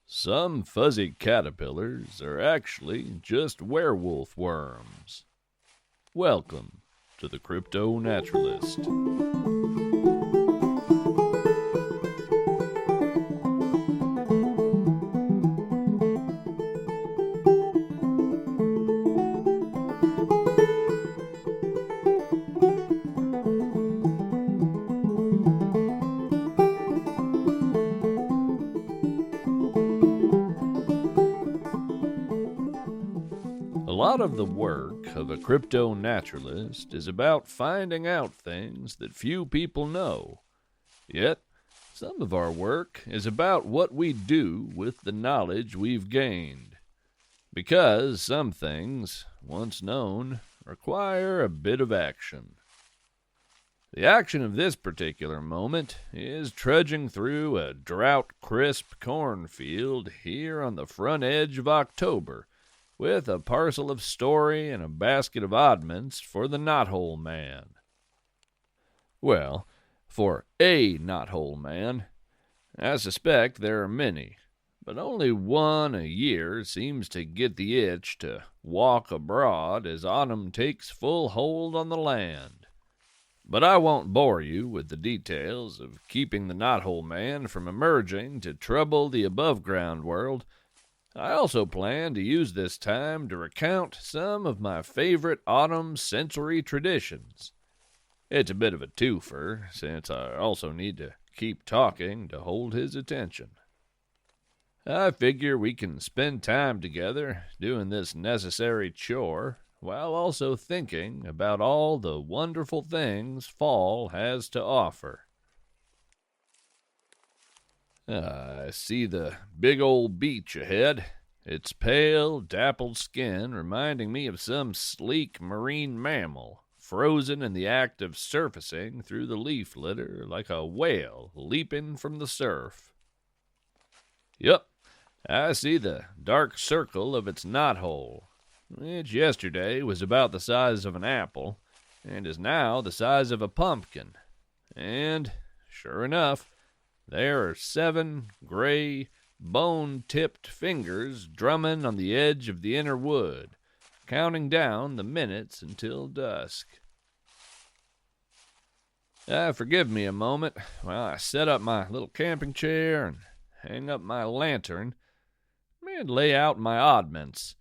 Some fuzzy caterpillars are actually just werewolf worms. Welcome to the CryptoNaturalist. A lot of the work of a crypto-naturalist is about finding out things that few people know. Yet, some of our work is about what we do with the knowledge we've gained. Because some things, once known, require a bit of action. The action of this particular moment is trudging through a drought-crisp cornfield here on the front edge of October, with a parcel of story and a basket of oddments for the knothole man. Well, for a knothole man. I suspect there are many, but only one a year seems to get the itch to walk abroad as autumn takes full hold on the land. But I won't bore you with the details of keeping the knothole man from emerging to trouble the above-ground world. I also plan to use this time to recount some of my favorite autumn sensory traditions. It's a bit of a twofer, since I also need to keep talking to hold his attention. I figure we can spend time together doing this necessary chore, while also thinking about all the wonderful things fall has to offer. I see the big old beach ahead, its pale, dappled skin reminding me of some sleek marine mammal, frozen in the act of surfacing through the leaf litter like a whale leaping from the surf. Yup, I see the dark circle of its knothole, which yesterday was about the size of an apple, and is now the size of a pumpkin. And, sure enough, there are 7 gray, bone-tipped fingers drumming on the edge of the inner wood, counting down the minutes until dusk. Forgive me a moment while I set up my little camping chair and hang up my lantern and lay out my oddments.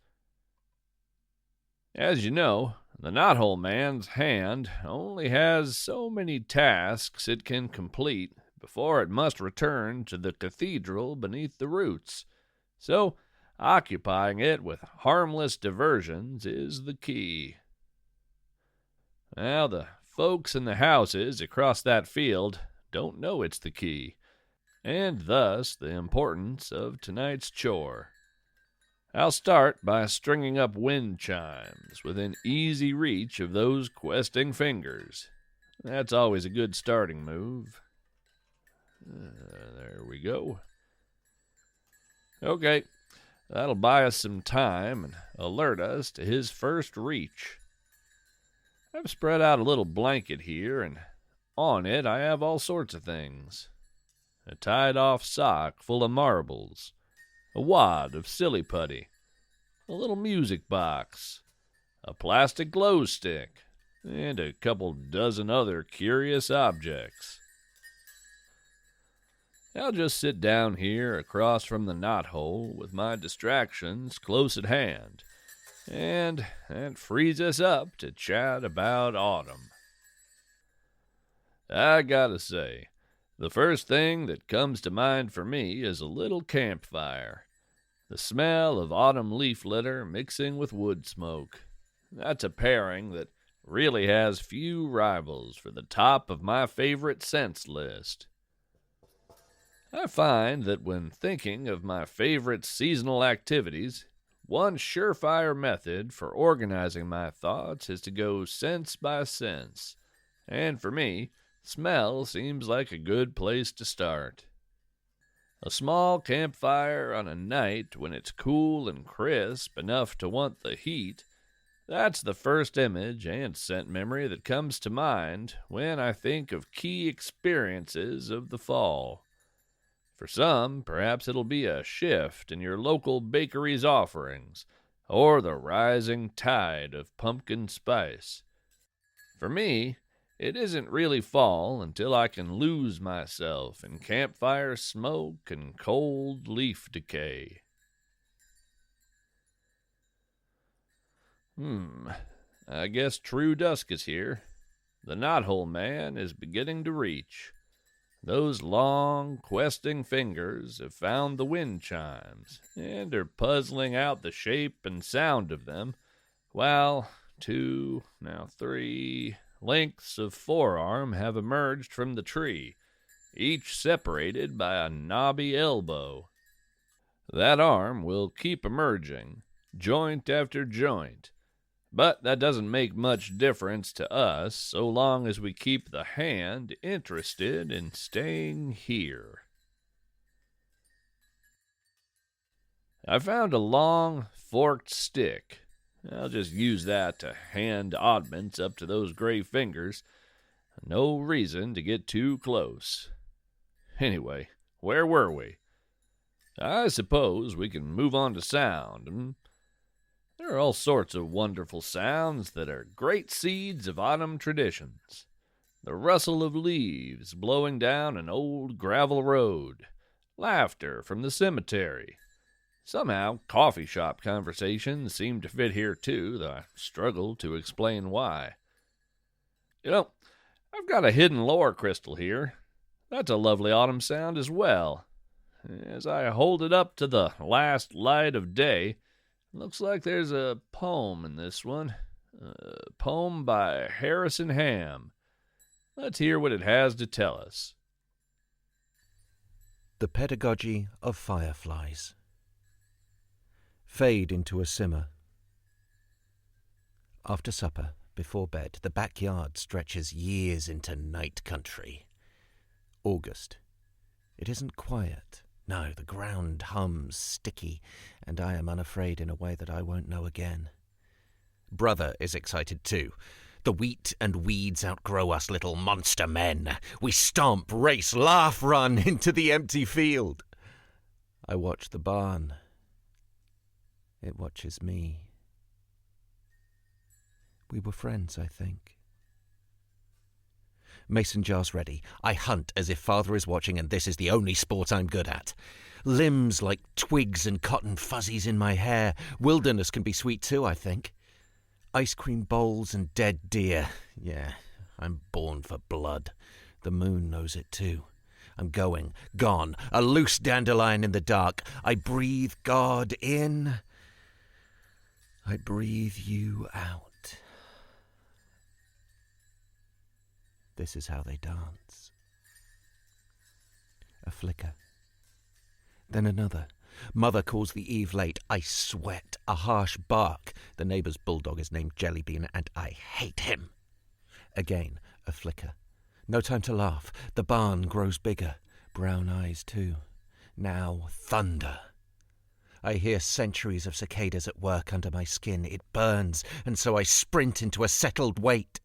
As you know, the knothole man's hand only has so many tasks it can complete before it must return to the cathedral beneath the roots, so occupying it with harmless diversions is the key. Now, the folks in the houses across that field don't know it's the key, and thus the importance of tonight's chore. I'll start by stringing up wind chimes within easy reach of those questing fingers. That's always a good starting move. There we go. Okay, that'll buy us some time and alert us to his first reach. I've spread out a little blanket here, and on it I have all sorts of things. A tied-off sock full of marbles, a wad of silly putty, a little music box, a plastic glow stick, and a couple dozen other curious objects. I'll just sit down here across from the knothole with my distractions close at hand, and that frees us up to chat about autumn. I gotta say, the first thing that comes to mind for me is a little campfire. The smell of autumn leaf litter mixing with wood smoke. That's a pairing that really has few rivals for the top of my favorite scents list. I find that when thinking of my favorite seasonal activities, one surefire method for organizing my thoughts is to go sense by sense, and for me, smell seems like a good place to start. A small campfire on a night when it's cool and crisp enough to want the heat, that's the first image and scent memory that comes to mind when I think of key experiences of the fall. For some, perhaps it'll be a shift in your local bakery's offerings, or the rising tide of pumpkin spice. For me, it isn't really fall until I can lose myself in campfire smoke and cold leaf decay. I guess true dusk is here. The knothole man is beginning to reach. Those long, questing fingers have found the wind chimes and are puzzling out the shape and sound of them, while 2, now 3 lengths of forearm have emerged from the tree, each separated by a knobby elbow. That arm will keep emerging, joint after joint, but that doesn't make much difference to us so long as we keep the hand interested in staying here. I found a long, forked stick. I'll just use that to hand oddments up to those gray fingers. No reason to get too close. Anyway, where were we? I suppose we can move on to sound. There are all sorts of wonderful sounds that are great seeds of autumn traditions. The rustle of leaves blowing down an old gravel road. Laughter from the cemetery. Somehow, coffee shop conversations seem to fit here too, though I struggle to explain why. I've got a hidden lore crystal here. That's a lovely autumn sound as well. As I hold it up to the last light of day, looks like there's a poem in this one. A poem by Harrison Hamm. Let's hear what it has to tell us. The Pedagogy of Fireflies. Fade into a simmer. After supper, before bed, the backyard stretches years into night country. August. It isn't quiet. No, the ground hums sticky, and I am unafraid in a way that I won't know again. Brother is excited too. The wheat and weeds outgrow us little monster men. We stomp, race, laugh, run into the empty field. I watch the barn. It watches me. We were friends, I think. Mason jars ready. I hunt as if father is watching, and this is the only sport I'm good at. Limbs like twigs and cotton fuzzies in my hair. Wilderness can be sweet too, I think. Ice cream bowls and dead deer. Yeah, I'm born for blood. The moon knows it too. I'm going, gone, a loose dandelion in the dark. I breathe God in. I breathe you out. This is how they dance. A flicker. Then another. Mother calls the eve late. I sweat. A harsh bark. The neighbour's bulldog is named Jellybean, and I hate him. Again, a flicker. No time to laugh. The barn grows bigger. Brown eyes, too. Now thunder. I hear centuries of cicadas at work under my skin. It burns, and so I sprint into a settled wait.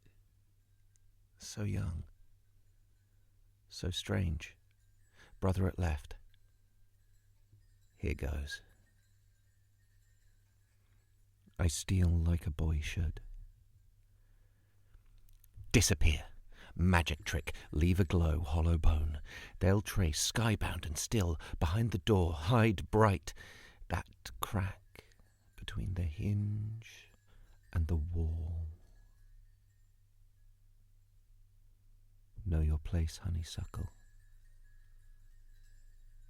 So young. So strange. Brother at left. Here goes. I steal like a boy should. Disappear. Magic trick. Leave a glow, hollow bone. They'll trace, skybound and still, behind the door, hide bright. That crack between the hinge and the wall. Know your place, honeysuckle.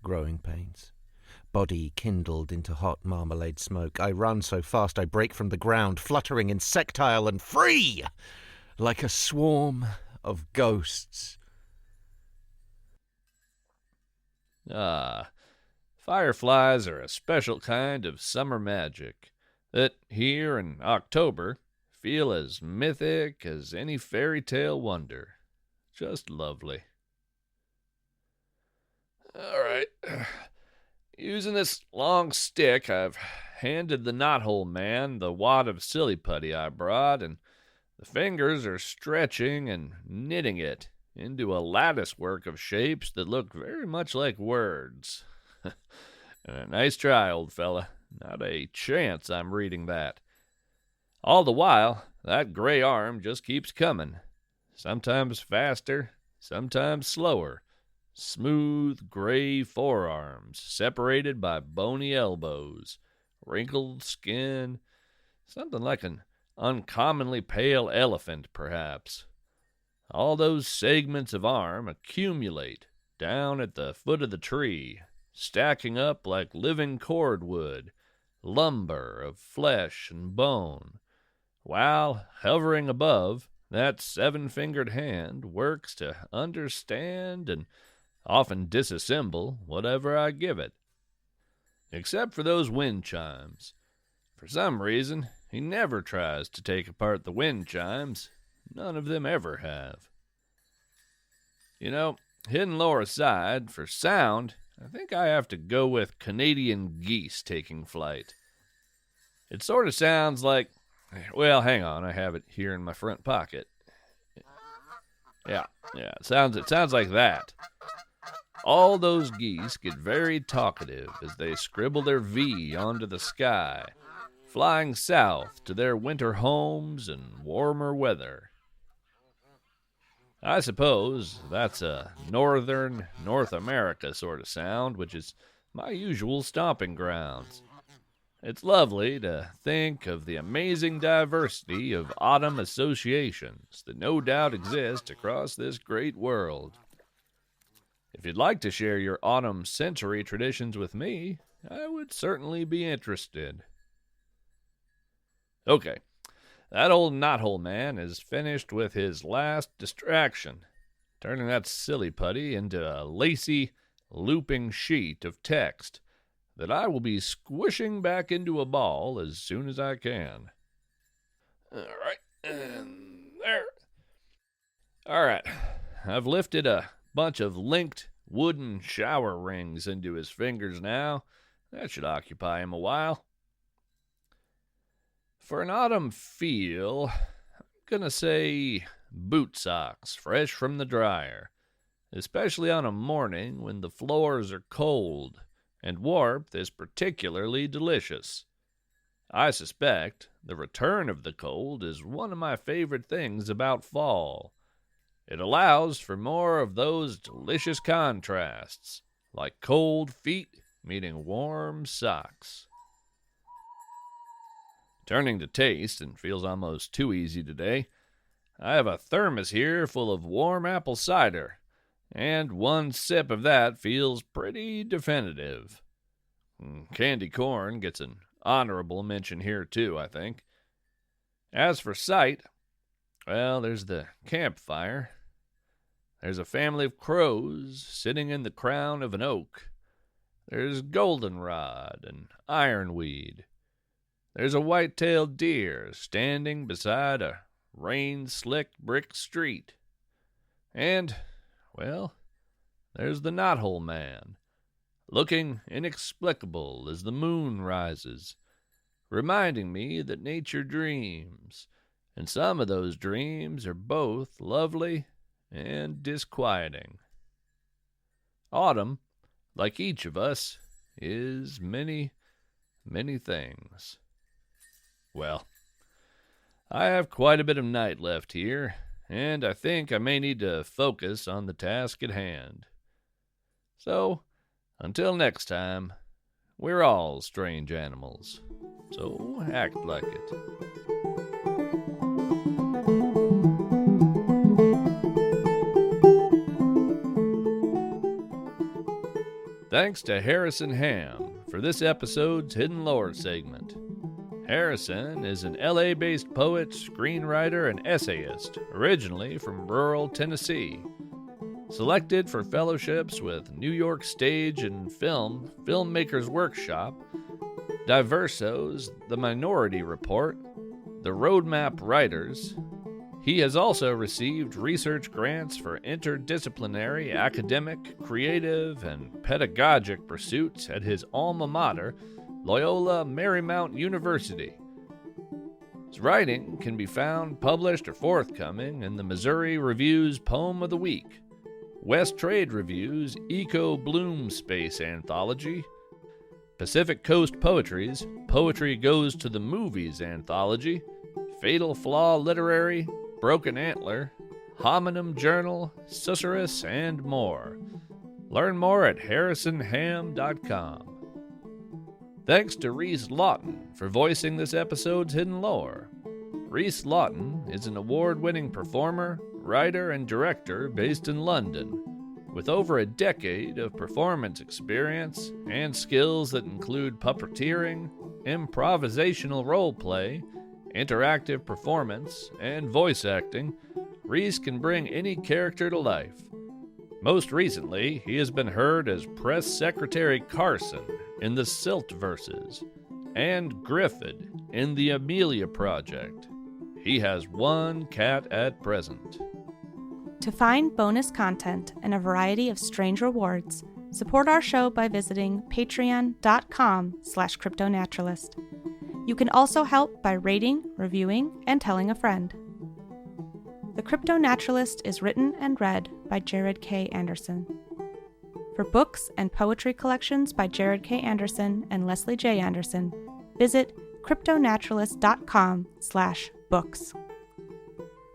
Growing pains. Body kindled into hot marmalade smoke. I run so fast I break from the ground, fluttering insectile and free, like a swarm of ghosts. Fireflies are a special kind of summer magic that here in October feel as mythic as any fairy tale wonder. Just lovely. All right. Using this long stick, I've handed the knothole man the wad of silly putty I brought, and the fingers are stretching and knitting it into a lattice work of shapes that look very much like words. Nice try, old fella. Not a chance I'm reading that. All the while, that gray arm just keeps coming. Sometimes faster, sometimes slower. Smooth, gray forearms, separated by bony elbows, wrinkled skin, something like an uncommonly pale elephant, perhaps. All those segments of arm accumulate down at the foot of the tree, stacking up like living cordwood, lumber of flesh and bone, while, hovering above, that 7-fingered hand works to understand and often disassemble whatever I give it. Except for those wind chimes. For some reason, he never tries to take apart the wind chimes. None of them ever have. You know, hidden lore aside, for sound, I think I have to go with Canadian geese taking flight. It sort of sounds like, well, hang on, I have it here in my front pocket. Yeah, it sounds like that. All those geese get very talkative as they scribble their V onto the sky, flying south to their winter homes and warmer weather. I suppose that's a northern North America sort of sound, which is my usual stomping grounds. It's lovely to think of the amazing diversity of autumn associations that no doubt exist across this great world. If you'd like to share your autumn sensory traditions with me, I would certainly be interested. Okay, that old knothole man is finished with his last distraction, turning that silly putty into a lacy, looping sheet of text that I will be squishing back into a ball as soon as I can. All right, and there. All right, I've lifted a bunch of linked wooden shower rings into his fingers now. That should occupy him a while. For an autumn feel, I'm gonna say boot socks fresh from the dryer, especially on a morning when the floors are cold and warmth is particularly delicious. I suspect the return of the cold is one of my favorite things about fall. It allows for more of those delicious contrasts, like cold feet meeting warm socks. Turning to taste, and feels almost too easy today, I have a thermos here full of warm apple cider, and one sip of that feels pretty definitive. Candy corn gets an honorable mention here too, I think. As for sight, well, there's the campfire. There's a family of crows sitting in the crown of an oak. There's goldenrod and ironweed. There's a white-tailed deer standing beside a rain-slicked brick street. And, well, there's the knothole man, looking inexplicable as the moon rises, reminding me that nature dreams, and some of those dreams are both lovely and disquieting. Autumn, like each of us, is many, many things. Well, I have quite a bit of night left here, and I think I may need to focus on the task at hand. So, until next time, we're all strange animals, so act like it. Thanks to Harrison Hamm for this episode's Hidden Lore segment. Harrison is an LA-based poet, screenwriter, and essayist, originally from rural Tennessee. Selected for fellowships with New York Stage and Film, Filmmakers Workshop, Diverso's The Minority Report, The Roadmap Writers. He has also received research grants for interdisciplinary, academic, creative, and pedagogic pursuits at his alma mater, Loyola Marymount University. His writing can be found published or forthcoming in the Missouri Review's Poem of the Week, West Trade Review's Ecobloomspaces anthology, Pacific Coast Poetry's Poetry Goes to the Movies anthology, Fatal Flaw Literary, Broken Antler, Hominum Journal, Susurrus, and more. Learn more at harrisonham.com. Thanks to Reese Lawton for voicing this episode's hidden lore. Reese Lawton is an award-winning performer, writer, and director based in London, with over a decade of performance experience and skills that include puppeteering, improvisational role-play, interactive performance, and voice acting. Reese can bring any character to life. Most recently, he has been heard as Press Secretary Carson in the Silt Verses, and Griffith in the Amelia Project. He has one cat at present. To find bonus content and a variety of strange rewards, support our show by visiting patreon.com/CryptoNaturalist. You can also help by rating, reviewing, and telling a friend. The CryptoNaturalist is written and read by Jared K. Anderson. For books and poetry collections by Jared K. Anderson and Leslie J. Anderson, visit CryptoNaturalist.com/books.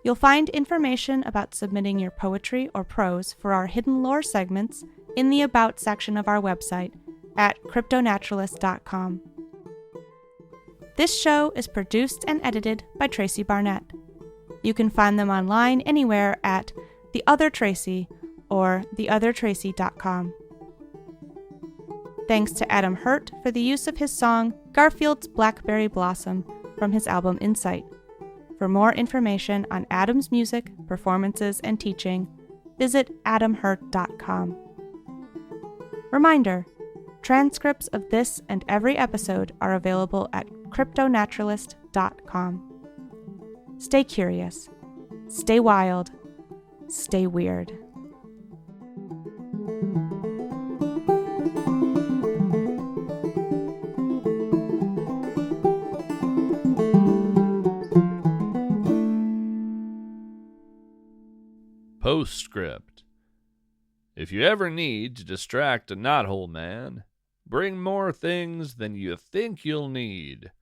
You'll find information about submitting your poetry or prose for our Hidden Lore segments in the About section of our website at CryptoNaturalist.com. This show is produced and edited by Tracy Barnett. You can find them online anywhere at The Other Tracy or theothertracy.com. Thanks to Adam Hurt for the use of his song Garfield's Blackberry Blossom from his album Insight. For more information on Adam's music, performances, and teaching, visit adamhurt.com. Reminder, transcripts of this and every episode are available at CryptoNaturalist.com. Stay curious, stay wild, stay weird. Postscript. If you ever need to distract a knothole man, bring more things than you think you'll need.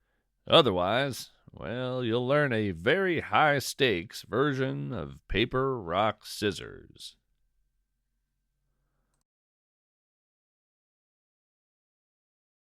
Otherwise, well, you'll learn a very high-stakes version of paper, rock, scissors.